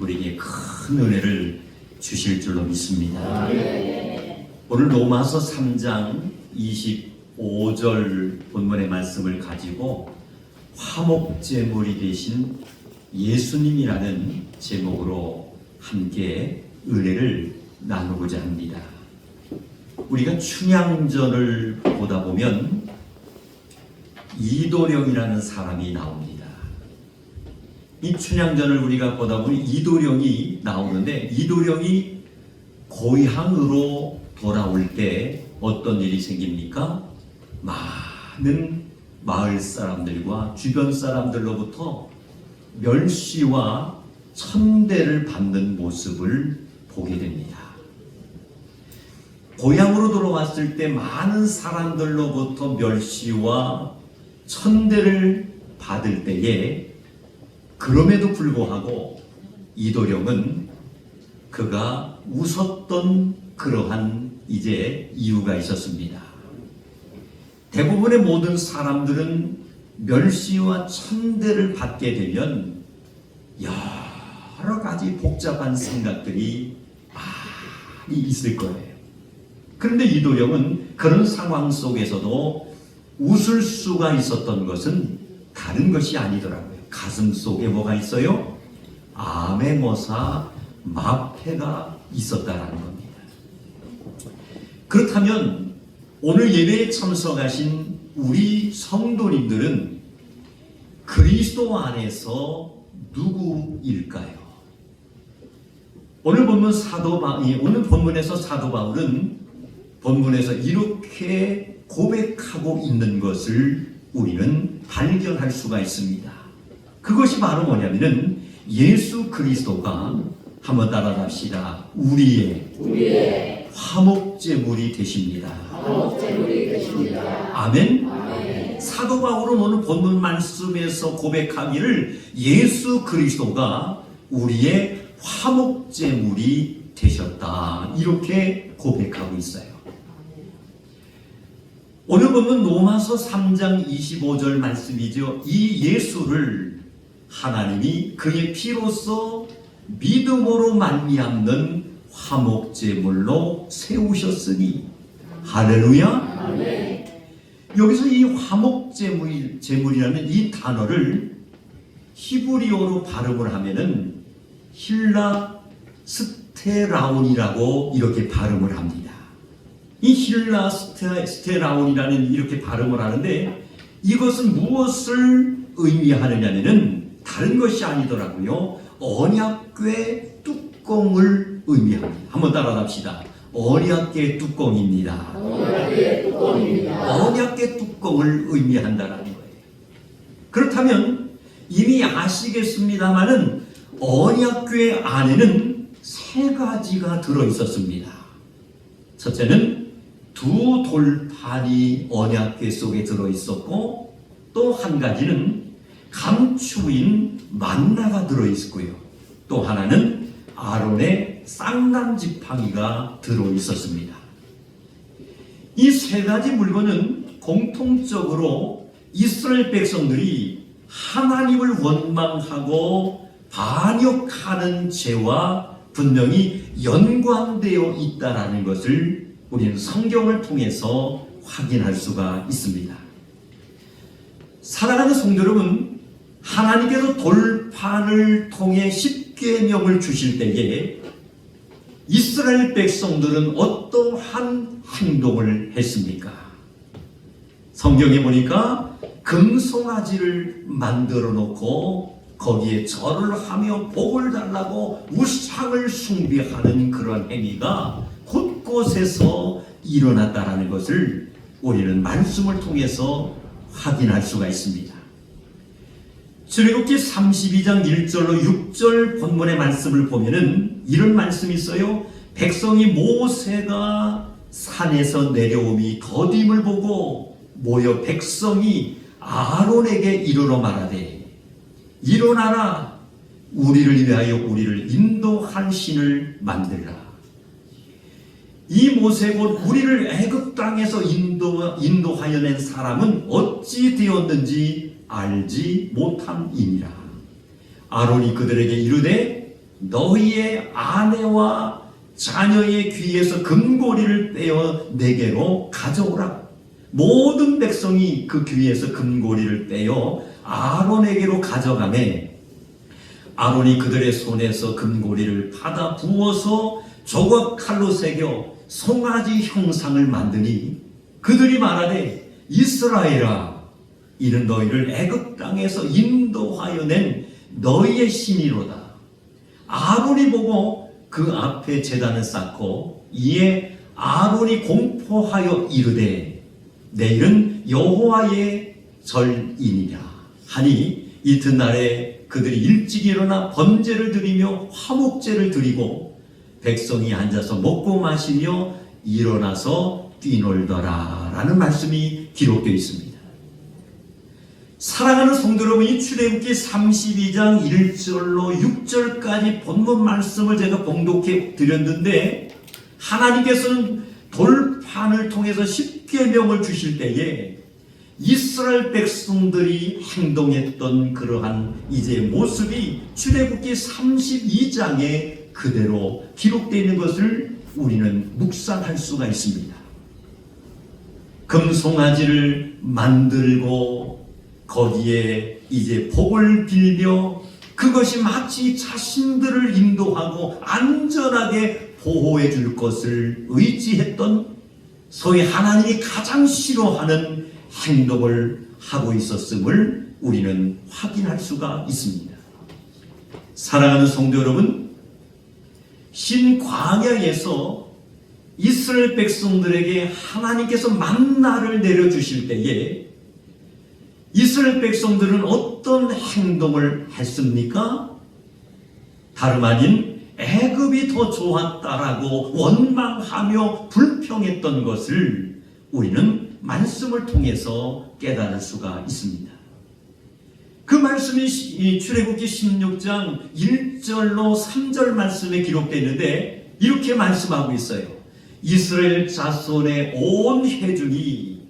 우리에게 큰 은혜를 주실 줄로 믿습니다. 오늘 로마서 3장 25절 본문의 말씀을 가지고 화목제물이 되신 예수님이라는 제목으로 함께 은혜를 나누고자 합니다. 우리가 춘향전을 보다 보면 이도령이라는 사람이 나옵니다. 이 춘향전을 우리가 보다 보니 이도령이 나오는데, 이도령이 고향으로 돌아올 때 어떤 일이 생깁니까? 많은 마을 사람들과 주변 사람들로부터 멸시와 천대를 받는 모습을 보게 됩니다. 고향으로 돌아왔을 때 많은 사람들로부터 멸시와 천대를 받을 때에, 그럼에도 불구하고 이도령은 그가 웃었던 그러한 이유가 있었습니다. 대부분의 모든 사람들은 멸시와 천대를 받게 되면 여러 가지 복잡한 생각들이 많이 있을 거예요. 그런데 이도령은 그런 상황 속에서도 웃을 수가 있었던 것은 다른 것이 아니더라고요. 가슴 속에 뭐가 있어요? 암행어사 마패가 있었다라는 겁니다. 그렇다면 오늘 예배에 참석하신 우리 성도님들은 그리스도 안에서 누구일까요? 오늘 본문에서 사도 바울은 본문에서 이렇게 고백하고 있는 것을 우리는 발견할 수가 있습니다. 그것이 바로 뭐냐면은 예수 그리스도가, 한번 따라합시다. 우리의 화목제물이 되십니다. 아멘. 사도 바울은 오늘 본문 말씀에서 고백하기를 예수 그리스도가 우리의 화목제물이 되셨다, 이렇게 고백하고 있어요. 오늘 보면 로마서 3장 25절 말씀이죠. 이 예수를 하나님이 그의 피로써 믿음으로 말미암는 화목제물로 세우셨으니, 할렐루야. 아멘. 여기서 이 화목제물이라는 이 단어를 히브리어로 발음을 하면은 힐라스테라온이라고 이렇게 발음을 합니다. 이 힐라스테라온이라는 이렇게 발음을 하는데, 이것은 무엇을 의미하느냐면은 다른 것이 아니더라고요. 언약궤 뚜껑을 의미합니다. 한번 따라합시다. 언약궤 뚜껑입니다. 언약궤 뚜껑을 의미한다라는 거예요. 그렇다면 이미 아시겠습니다만은 언약궤 안에는 세 가지가 들어 있었습니다. 첫째는 두 돌판이 언약궤 속에 들어 있었고, 또 한 가지는 감추인 만나가 들어 있었고요. 또 하나는 아론의 쌍난 지팡이가 들어 있었습니다. 이 세 가지 물건은 공통적으로 이스라엘 백성들이 하나님을 원망하고 반역하는 죄와 분명히 연관되어 있다라는 것을 우리는 성경을 통해서 확인할 수가 있습니다. 사랑하는 성도 여러분, 하나님께서 돌판을 통해 십계명을 주실 때에 이스라엘 백성들은 어떠한 행동을 했습니까? 성경에 보니까 금송아지를 만들어 놓고 거기에 절을 하며 복을 달라고 우상을 숭배하는 그런 행위가 곳곳에서 일어났다라는 것을 우리는 말씀을 통해서 확인할 수가 있습니다. 출애굽기 32장 1절로 6절 본문의 말씀을 보면은 이런 말씀이 있어요. 백성이 모세가 산에서 내려오미 더딤을 보고 모여 백성이 아론에게 이르러 말하되, 일어나라, 우리를 위하여 우리를 인도한 신을 만들라. 이 모세 곧 우리를 애굽 땅에서 인도하여 낸 사람은 어찌 되었는지 알지 못함이니라. 아론이 그들에게 이르되 너희의 아내와 자녀의 귀에서 금고리를 떼어 내게로 가져오라. 모든 백성이 그 귀에서 금고리를 떼어 아론에게로 가져가매 아론이 그들의 손에서 금고리를 받아 부어서 조각 칼로 새겨 송아지 형상을 만드니 그들이 말하되 이스라엘아 이는 너희를 애굽 땅에서 인도하여 낸 너희의 신이로다. 아론이 보고 그 앞에 제단을 쌓고 이에 아론이 공포하여 이르되 내일은 여호와의 절이니라 하니 이튿날에 그들이 일찍 일어나 번제를 드리며 화목제를 드리고 백성이 앉아서 먹고 마시며 일어나서 뛰놀더라 라는 말씀이 기록되어 있습니다. 사랑하는 성도 여러분, 이 출애굽기 32장 1절로 6절까지 본문 말씀을 제가 봉독해 드렸는데 하나님께서는 돌판을 통해서 십계명을 주실 때에 이스라엘 백성들이 행동했던 그러한 이제 모습이 출애굽기 32장에 그대로 기록되어 있는 것을 우리는 묵상할 수가 있습니다. 금송아지를 만들고 거기에 이제 복을 빌며 그것이 마치 자신들을 인도하고 안전하게 보호해 줄 것을 의지했던 소위 하나님이 가장 싫어하는 행동을 하고 있었음을 우리는 확인할 수가 있습니다. 사랑하는 성도 여러분, 신광야에서 이스라엘 백성들에게 하나님께서 만나를 내려주실 때에 이스라엘 백성들은 어떤 행동을 했습니까? 다름 아닌 애굽이 더 좋았다라고 원망하며 불평했던 것을 우리는 말씀을 통해서 깨달을 수가 있습니다. 그 말씀이 출애굽기 16장 1절로 3절 말씀에 기록되어 있는데 이렇게 말씀하고 있어요. 이스라엘 자손의 온 회중이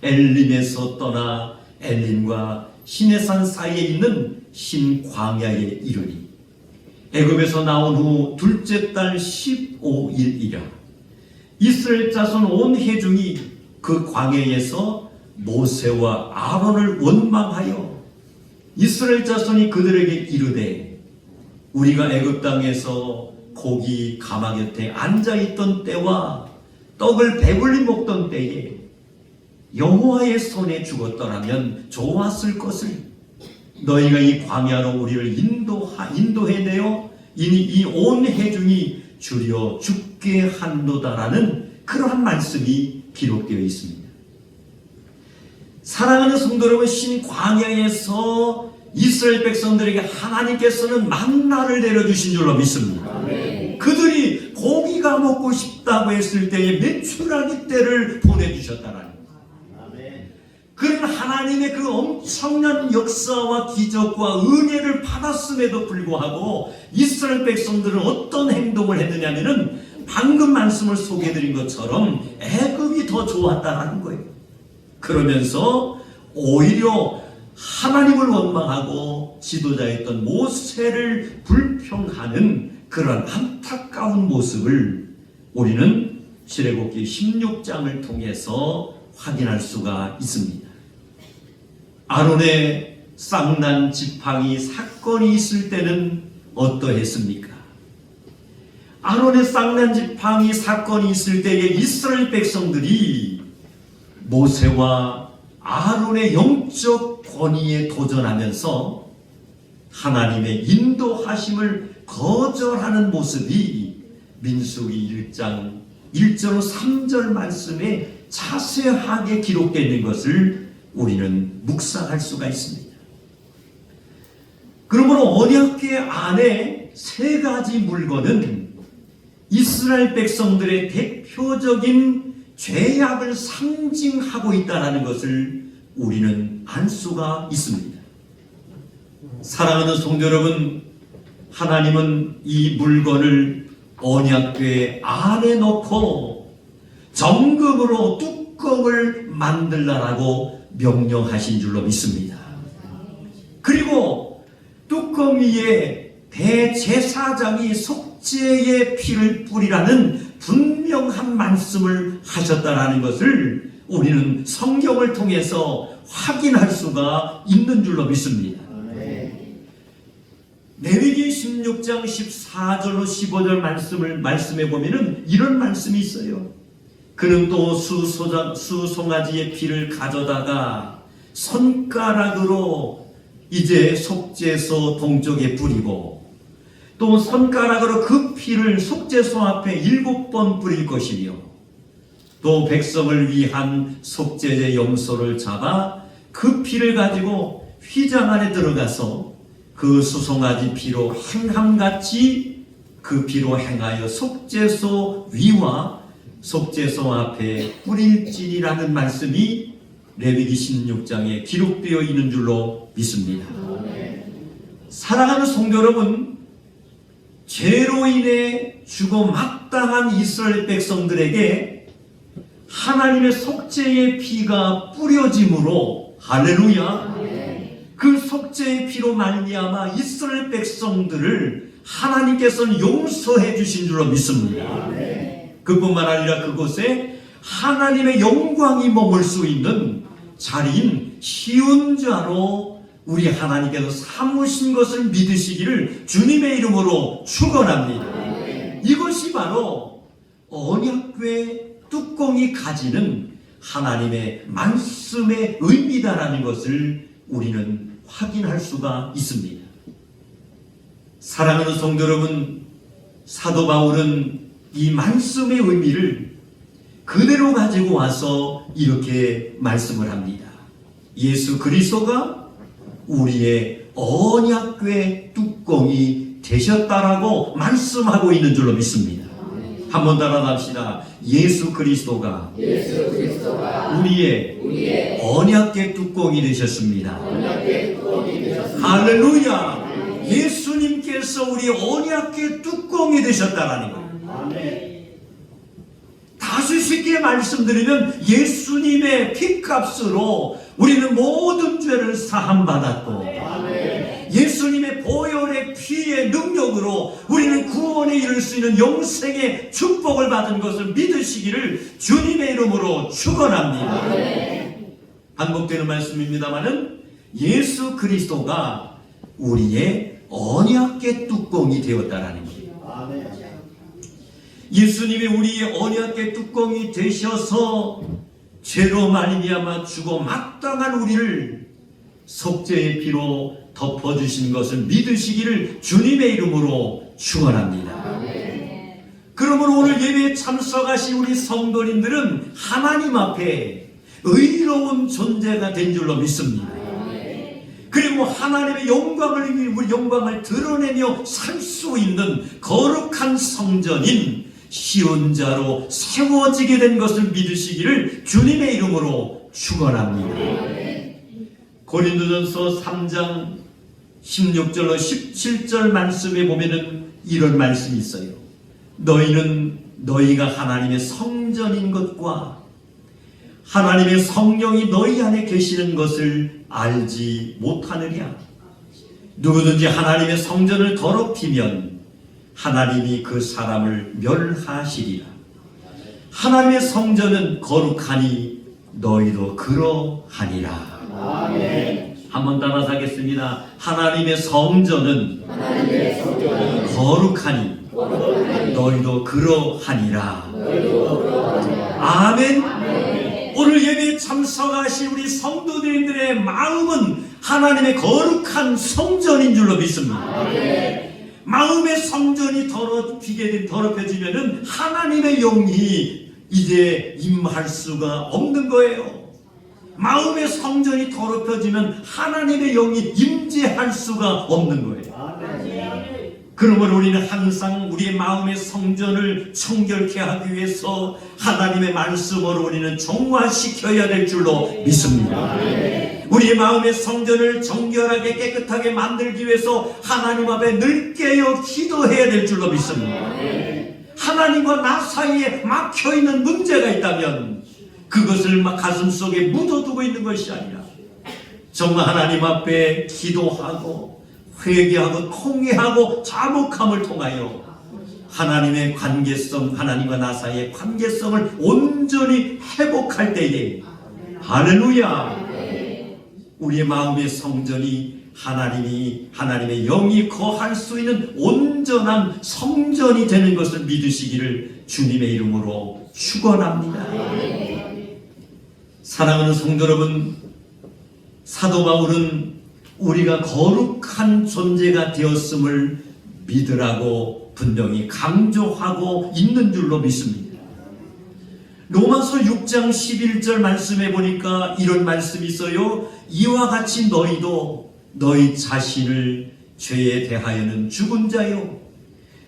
엘림에서 떠나 엘림과 시내산 사이에 있는 신광야에 이르니 애굽에서 나온 후 둘째 달 15일이라 이스라엘 자손 온 회중이 그 광야에서 모세와 아론을 원망하여 이스라엘 자손이 그들에게 이르되 우리가 애굽 땅에서 고기 가마 곁에 앉아있던 때와 떡을 배불리 먹던 때에 여호와의 손에 죽었더라면 좋았을 것을 너희가 이 광야로 우리를 인도해내어 이니 이 온 회중이 주려 죽게 한도다라는 그러한 말씀이 기록되어 있습니다. 사랑하는 성도 여러분, 신광야에서 이스라엘 백성들에게 하나님께서는 만나를 내려주신 줄로 믿습니다. 아멘. 그들이 고기가 먹고 싶다고 했을 때에 메추라기 떼를 보내주셨다라는 그런 하나님의 그 엄청난 역사와 기적과 은혜를 받았음에도 불구하고 이스라엘 백성들은 어떤 행동을 했느냐면은 방금 말씀을 소개해드린 것처럼 애굽이 더 좋았다라는 거예요. 그러면서 오히려 하나님을 원망하고 지도자였던 모세를 불평하는 그런 안타까운 모습을 우리는 출애굽기 16장을 통해서 확인할 수가 있습니다. 아론의 쌍난 지팡이 사건이 있을 때는 어떠했습니까? 아론의 쌍난 지팡이 사건이 있을 때에 이스라엘 백성들이 모세와 아론의 영적 권위에 도전하면서 하나님의 인도하심을 거절하는 모습이 민수기 1장 1절 3절 말씀에 자세하게 기록되어 있는 것을 우리는 묵상할 수가 있습니다. 그러므로 언약궤 안에 세 가지 물건은 이스라엘 백성들의 대표적인 죄악을 상징하고 있다는 것을 우리는 알 수가 있습니다. 사랑하는 성도 여러분, 하나님은 이 물건을 언약궤 안에 넣고 정금으로 뚜껑을 만들라라고 명령하신 줄로 믿습니다. 그리고 뚜껑 위에 대제사장이 속죄의 피를 뿌리라는 분명한 말씀을 하셨다라는 것을 우리는 성경을 통해서 확인할 수가 있는 줄로 믿습니다. 레위기 16장 14절로 15절 말씀에 보면은 이런 말씀이 있어요. 그는 또 수송아지의 피를 가져다가 손가락으로 이제 속죄소 동쪽에 뿌리고 또 손가락으로 그 피를 속죄소 앞에 7번 뿌릴 것이며 또 백성을 위한 속죄제 염소를 잡아 그 피를 가지고 휘장 안에 들어가서 그 수송아지 피로 행함같이 그 피로 행하여 속죄소 위와 속죄소 앞에 뿌릴지니라는 말씀이 레위기 16장에 기록되어 있는 줄로 믿습니다. 사랑하는 성도 여러분, 죄로 인해 죽어 마땅한 이스라엘 백성들에게 하나님의 속죄의 피가 뿌려짐으로 할렐루야, 그 속죄의 피로 말미암아 이스라엘 백성들을 하나님께서는 용서해 주신 줄로 믿습니다. 그뿐만 아니라 그곳에 하나님의 영광이 머물 수 있는 자리인 시온자로 우리 하나님께서 삼으신 것을 믿으시기를 주님의 이름으로 축원합니다. 이것이 바로 언약궤 뚜껑이 가지는 하나님의 말씀의 의미다라는 것을 우리는 확인할 수가 있습니다. 사랑하는 성도 여러분, 사도 바울은 이 말씀의 의미를 그대로 가지고 와서 이렇게 말씀을 합니다. 예수 그리스도가 우리의 언약궤 뚜껑이 되셨다라고 말씀하고 있는 줄로 믿습니다. 한번 따라합시다. 예수 그리스도가 우리의 언약궤 뚜껑이 되셨습니다. 할렐루야! 예수님께서 우리 언약궤 뚜껑이 되셨다라는 거예요. 다시 쉽게 말씀드리면 예수님의 피값으로 우리는 모든 죄를 사함받았고 예수님의 보혈의 피의 능력으로 우리는 구원에 이를 수 있는 영생의 축복을 받은 것을 믿으시기를 주님의 이름으로 축원합니다. 반복되는 말씀입니다마는 예수 그리스도가 우리의 언약궤 뚜껑이 되었다라는 거예요. 예수님이 우리의 언약궤 뚜껑이 되셔서 죄로 말미암아 죽어 마땅한 우리를 속죄의 피로 덮어주신 것을 믿으시기를 주님의 이름으로 축원합니다. 그러므로 오늘 예배에 참석하신 우리 성도님들은 하나님 앞에 의로운 존재가 된 줄로 믿습니다. 그리고 하나님의 우리 영광을 드러내며 살 수 있는 거룩한 성전인 시온자로 세워지게 된 것을 믿으시기를 주님의 이름으로 축원합니다. 고린도전서 3장 16절로 17절 말씀에 보면은 이런 말씀이 있어요. 너희가 하나님의 성전인 것과 하나님의 성령이 너희 안에 계시는 것을 알지 못하느냐? 누구든지 하나님의 성전을 더럽히면 하나님이 그 사람을 멸하시리라. 하나님의 성전은 거룩하니 너희도 그러하니라. 아멘. 한번 따라서 하겠습니다. 하나님의 성전은 거룩하니 너희도 그러하니라. 아멘. 오늘 예배에 참석하신 우리 성도들의 마음은 하나님의 거룩한 성전인 줄로 믿습니다. 마음의 성전이 더럽혀지면은 하나님의 영이 이제 임할 수가 없는 거예요. 마음의 성전이 더럽혀지면 하나님의 영이 임재할 수가 없는 거예요. 그러므로 우리는 항상 우리의 마음의 성전을 청결케 하기 위해서 하나님의 말씀으로 우리는 정화시켜야 될 줄로 믿습니다. 우리의 마음의 성전을 정결하게 깨끗하게 만들기 위해서 하나님 앞에 늘 깨어 기도해야 될 줄로 믿습니다. 하나님과 나 사이에 막혀있는 문제가 있다면 그것을 가슴속에 묻어두고 있는 것이 아니라 정말 하나님 앞에 기도하고 회개하고 통회하고 자복함을 통하여 하나님의 관계성, 하나님과 나 사이의 관계성을 온전히 회복할 때에 할렐루야, 우리의 마음의 성전이 하나님의 영이 거할 수 있는 온전한 성전이 되는 것을 믿으시기를 주님의 이름으로 축원합니다. 사랑하는 성도 여러분, 사도 바울은 우리가 거룩한 존재가 되었음을 믿으라고 분명히 강조하고 있는 줄로 믿습니다. 로마서 6장 11절 말씀에 보니까 이런 말씀이 있어요. 이와 같이 너희도 너희 자신을 죄에 대하여는 죽은 자요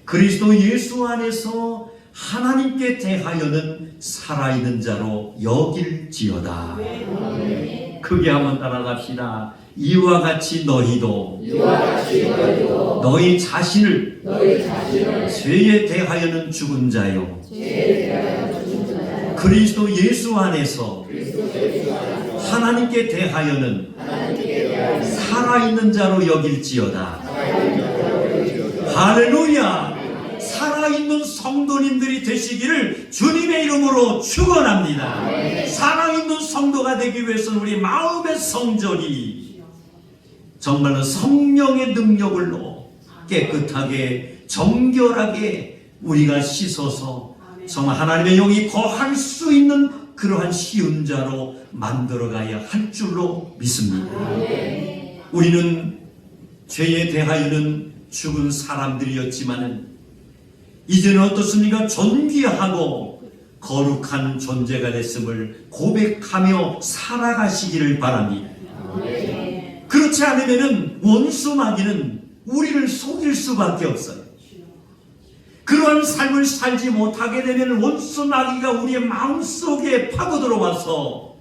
그리스도 예수 안에서 하나님께 대하여는 살아있는 자로 여길지어다. 크게 한번 따라갑시다. 이와 같이 너희도 너희 자신을 죄에 대하여는 죽은 자요 그리스도 예수 안에서 하나님께 대하여는 살아있는 자로 여길지어다. 할렐루야! 살아있는 성도님들이 되시기를 주님의 이름으로 축원합니다. 살아있는 성도가 되기 위해서는 우리 마음의 성전이 정말로 성령의 능력으로 깨끗하게 정결하게 우리가 씻어서 정말 하나님의 영이 거할 수 있는 그러한 쉬운 자로 만들어가야 할 줄로 믿습니다. 우리는 죄에 대하여는 죽은 사람들이었지만은 이제는 어떻습니까? 존귀하고 거룩한 존재가 됐음을 고백하며 살아가시기를 바랍니다. 그렇지 않으면 원수 마귀는 우리를 속일 수밖에 없어요. 그러한 삶을 살지 못하게 되면 원수 마귀가 우리의 마음속에 파고들어와서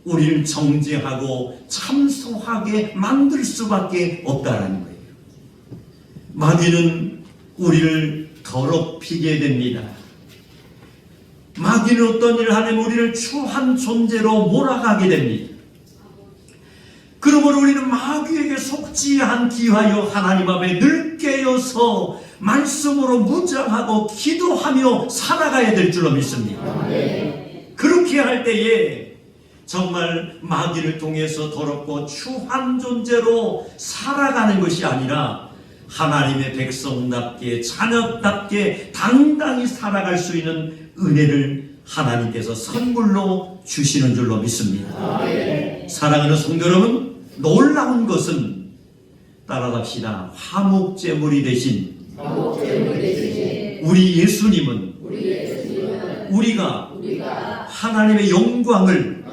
우리를 정죄하고 참소하게 만들 수밖에 없다는 거예요. 마귀는 우리를 더럽히게 됩니다. 마귀는 어떤 일을 하냐면 우리를 추한 존재로 몰아가게 됩니다. 그러므로 우리는 마귀에게 속지 않기 위하여 하나님 앞에 늘 깨어서 말씀으로 무장하고 기도하며 살아가야 될 줄로 믿습니다. 그렇게 할 때에 정말 마귀를 통해서 더럽고 추한 존재로 살아가는 것이 아니라 하나님의 백성답게 자녀답게 당당히 살아갈 수 있는 은혜를 하나님께서 선물로 주시는 줄로 믿습니다. 사랑하는 성도 여러분, 놀라운 것은 따라갑시다. 화목제물이 되신 우리 예수님은 우리가 하나님의 영광을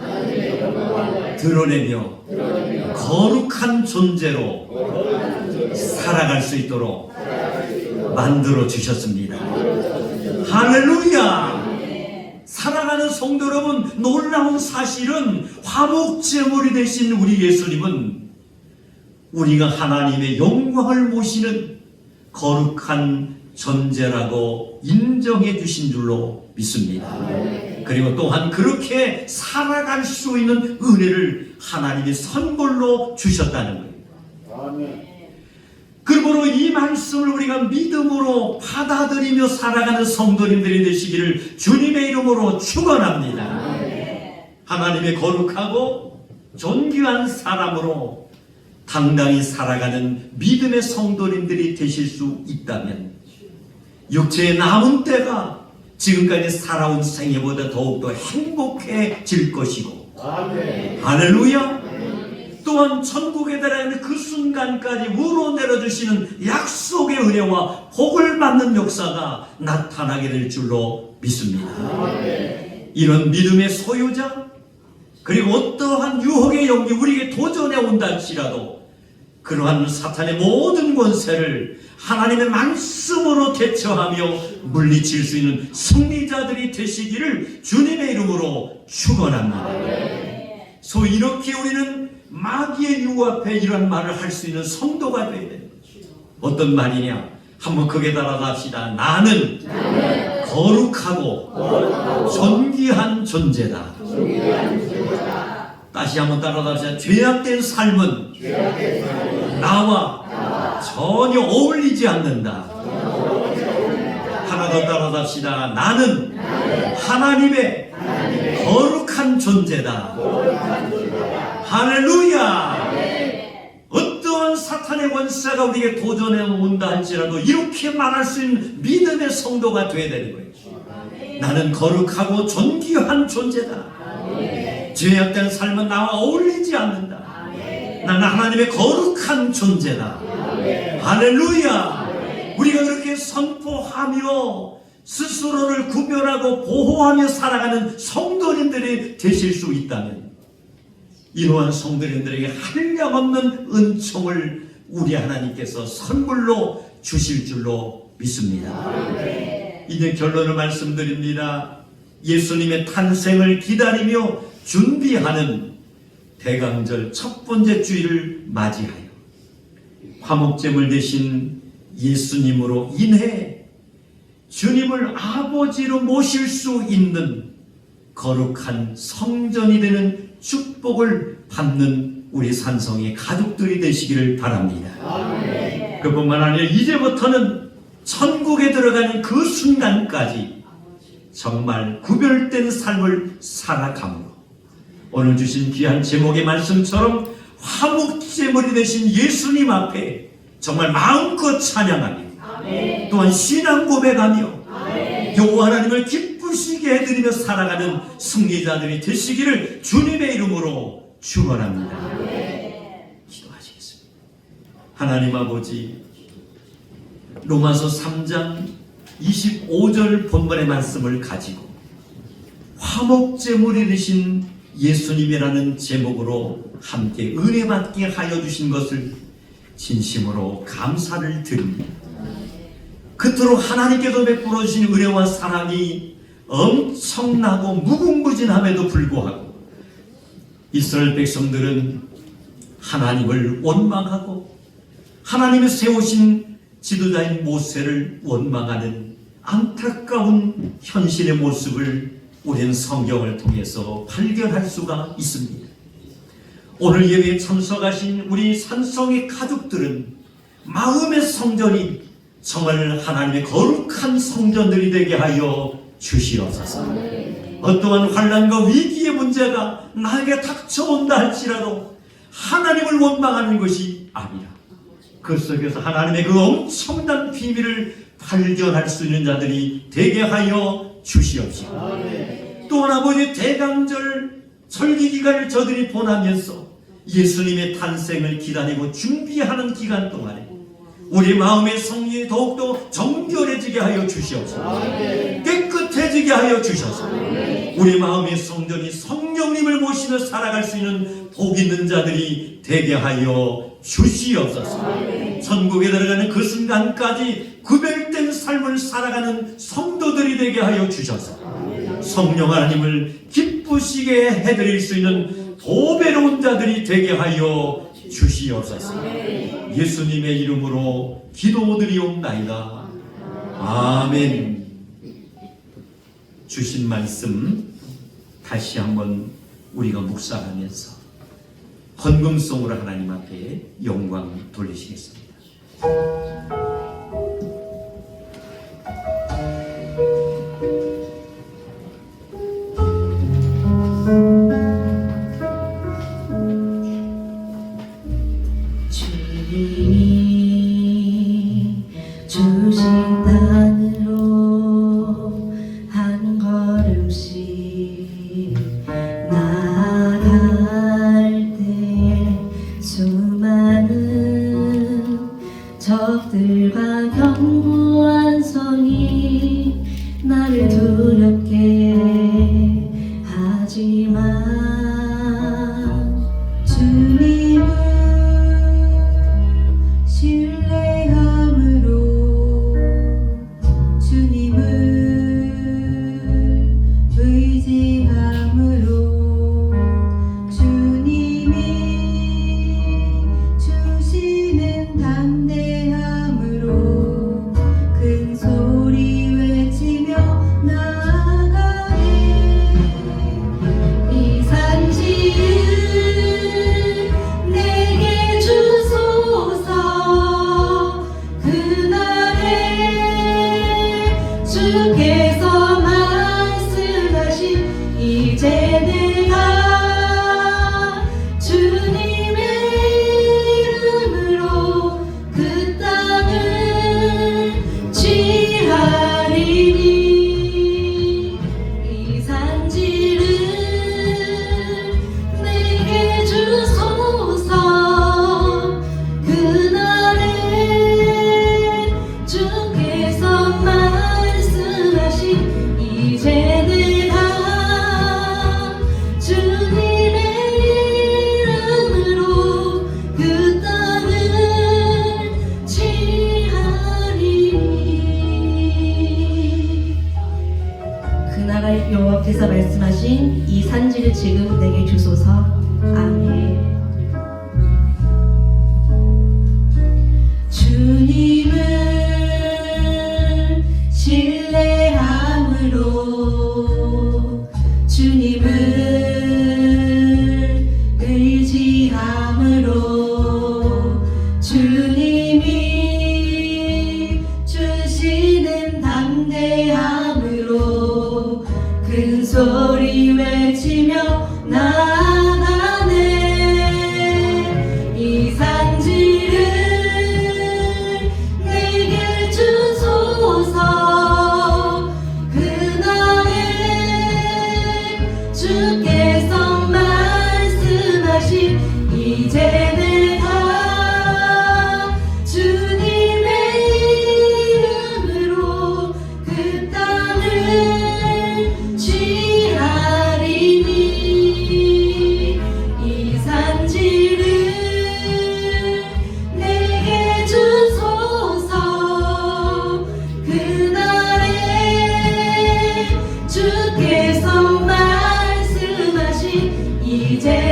드러내며 거룩한 존재로 살아갈 수 있도록 만들어 주셨습니다. 할렐루야! 사랑하는 성도 여러분, 놀라운 사실은 화목제물이 되신 우리 예수님은 우리가 하나님의 영광을 모시는 거룩한 존재라고 인정해 주신 줄로 믿습니다. 그리고 또한 그렇게 살아갈 수 있는 은혜를 하나님이 선물로 주셨다는 거예요. 그러므로 이 말씀을 우리가 믿음으로 받아들이며 살아가는 성도님들이 되시기를 주님의 이름으로 축원합니다. 하나님의 거룩하고 존귀한 사람으로 당당히 살아가는 믿음의 성도님들이 되실 수 있다면 육체의 남은 때가 지금까지 살아온 생애보다 더욱더 행복해질 것이고 할렐루야! 또한 천국에 들어가는 그 순간까지 우러내려주시는 약속의 은혜와 복을 받는 역사가 나타나게 될 줄로 믿습니다. 이런 믿음의 소유자, 그리고 어떠한 유혹의 영이 우리에게 도전해 온다 할지라도 그러한 사탄의 모든 권세를 하나님의 말씀으로 대처하며 물리칠 수 있는 승리자들이 되시기를 주님의 이름으로 축원합니다. 소위 이렇게 우리는 마귀의 유혹 앞에 이런 말을 할 수 있는 성도가 되어야 됩니다. 어떤 말이냐? 한번 크게 따라서 합시다. 나는 거룩하고 존귀한 존재다. 다시 한번 따라서 합시다. 죄악된 삶은 나와 전혀 어울리지 않는다. 하나 더 따라합시다. 나는 하나님의 거룩한 존재다. 할렐루야. 어떠한 사탄의 권세가 우리에게 도전해 온다 할지라도 이렇게 말할 수 있는 믿음의 성도가 되어야 되는 거예요. 나는 거룩하고 존귀한 존재다. 죄악된 삶은 나와 어울리지 않는다. 나는 하나님의 거룩한 존재다. 할렐루야. 우리가 그렇게 선포하며 스스로를 구별하고 보호하며 살아가는 성도님들이 되실 수 있다면 이러한 성도님들에게 한량없는 은총을 우리 하나님께서 선물로 주실 줄로 믿습니다. 이제 결론을 말씀드립니다. 예수님의 탄생을 기다리며 준비하는 대강절 첫 번째 주일을 맞이하여 화목제물 대신 예수님으로 인해 주님을 아버지로 모실 수 있는 거룩한 성전이 되는 축복을 받는 우리 산성의 가족들이 되시기를 바랍니다. 그뿐만 아니라 이제부터는 천국에 들어가는 그 순간까지 정말 구별된 삶을 살아감으로 오늘 주신 귀한 제목의 말씀처럼 화목제물이 되신 예수님 앞에 정말 마음껏 찬양하며 또한 신앙 고백하며 여호와 하나님을 기쁘시게 해드리며 살아가는 승리자들이 되시기를 주님의 이름으로 축원합니다. 기도하시겠습니다. 하나님 아버지, 로마서 3장 25절 본문의 말씀을 가지고 화목제물이 되신 예수님이라는 제목으로 함께 은혜 받게 하여 주신 것을 진심으로 감사를 드립니다. 그토록 하나님께서 베풀어 주신 은혜와 사랑이 엄청나고 무궁무진함에도 불구하고 이스라엘 백성들은 하나님을 원망하고 하나님이 세우신 지도자인 모세를 원망하는 안타까운 현실의 모습을 우리는 성경을 통해서 발견할 수가 있습니다. 오늘 예배에 참석하신 우리 산성의 가족들은 마음의 성전이 정말 하나님의 거룩한 성전들이 되게 하여 주시옵소서. 어떠한 환난과 위기의 문제가 나에게 닥쳐온다 할지라도 하나님을 원망하는 것이 아니라 그 속에서 하나님의 그 엄청난 비밀을 발견할 수 있는 자들이 되게 하여 주시옵시고 또한 아버지 대강절 절기 기간을 저들이 보내면서 예수님의 탄생을 기다리고 준비하는 기간 동안에 우리 마음의 성령이 더욱더 정결해지게 하여 주시옵소서. 깨끗해지게 하여 주셔서 우리 마음의 성전이 성령님을 모시며 살아갈 수 있는 복 있는 자들이 되게 하여 주시옵소서. 천국에 들어가는 그 순간까지 구별된 삶을 살아가는 성도들이 되게 하여 주셔서 성령 하나님을 기쁘시게 해드릴 수 있는 보배로운 자들이 되게 하여 주시옵소서. 예수님의 이름으로 기도드리옵나이다. 아멘. 주신 말씀 다시 한번 우리가 묵상하면서 헌금송으로 하나님 앞에 영광 돌리시겠습니다. 주님이 주신 땅으로 한 걸음씩 나아갈 때 수많은 적들과 주께서 말씀하신 이제 내가 주님의 이름으로 그 땅을 취하리니 이 산지를 내게 주소서 그날에 주께서 말씀하신 이제 내가 주님의 이름으로 그 땅을 취하리니 그날에 여호와께서 말씀하신 이 산지를 지금 내게 주소서. 아멘. 주님을 신뢰함으로 주님을 의지함으로 주님이 주시는 담대함으로 큰 소리 외치며 나아가네. 이 산지를 내게 주소서 그날에 주께서 말씀하신 이제 내가 주님의 이름으로 그 땅을 취하리니 이 산지를 내게 주소서 그날에 주께서 말씀하신 이제